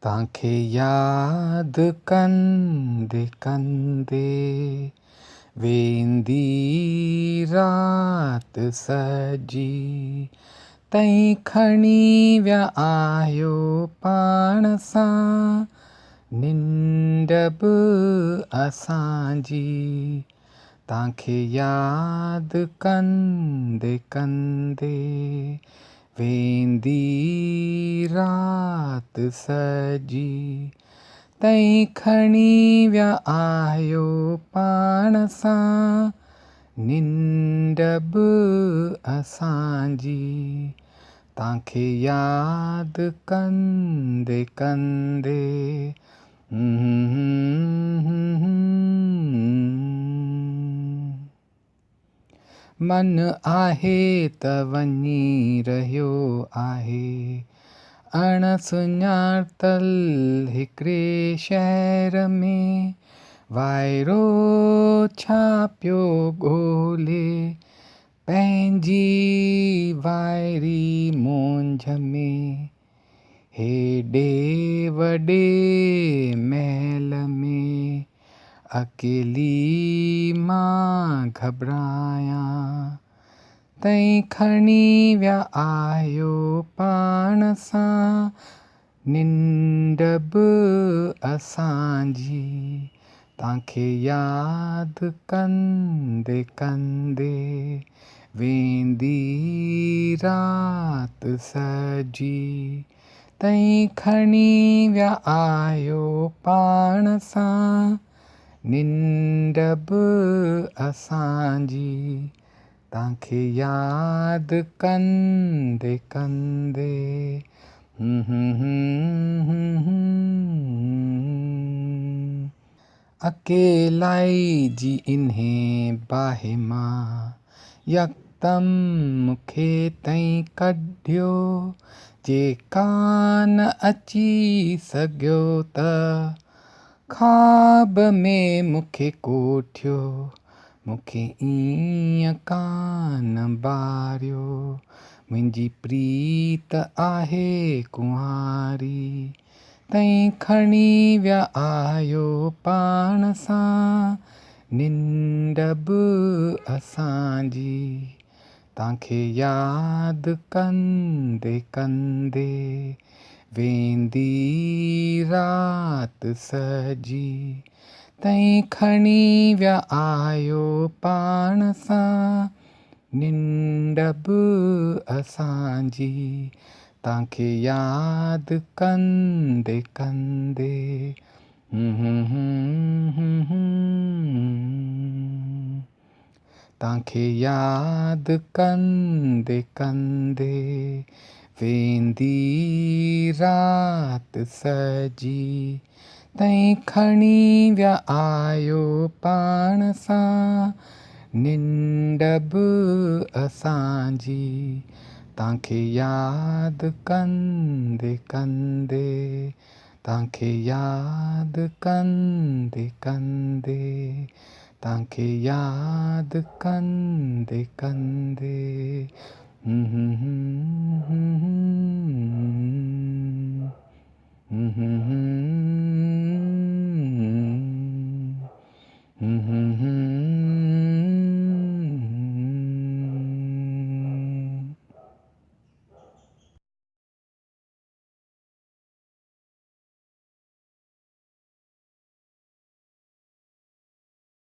तव्हांखे यादि कंदे कंदे वेंदी राति सजी, तई खणी विया आहियो पाण सां निंड बि असांजी। तव्हांखे यादि कंदे कंदे वेंदी राति सजी, तई खणी विया आहियो पाण सां निंड बि असांजी। तव्हांखे यादि कंदे कंदे मन आहे त वञी रहियो आहे अणसुञातल हिकिड़े शहर में, वाइरो छा पियो ॻोल्हे पंहिंजी वाइरी मुंझ में। हेॾे वॾे महल में अकेली मां घबरायां, तई खणी विया आहियो पाण सां निंड बि असांजी। तव्हांखे यादि कंदे कंदे वेंदी राति सजी, तई खणी विया आहियो पाण सां निंड बि असांजी। तव्हांखे यादि कंदे कंदे अकेलाई जी इन्हे बाहि मां यकदम मूंखे तई कढियो, जे कान अची सघियो त ख़्वाब में मूंखे कोठियो। मूंखे ईअं कान बारियो, मुंहिंजी प्रीत आहे कुंवारी, तई खणी विया आहियो पाण सां निंड बि असांजी। तव्हांखे यादि कंदे कंदे वेंदी राति सजी, तई खणी विया आहियो पाण सां निंड बि असांजी। तव्हांखे यादि कंदे कंदे तव्हांखे यादि कंदे कंदे वेंदी राति सजी, तई खणी विया आहियो पाण सां निंड बि असांजी। तव्हांखे यादि कंदे कंदे तव्हांखे यादि कंदे कंदे तव्हांखे यादि कंदे कंदे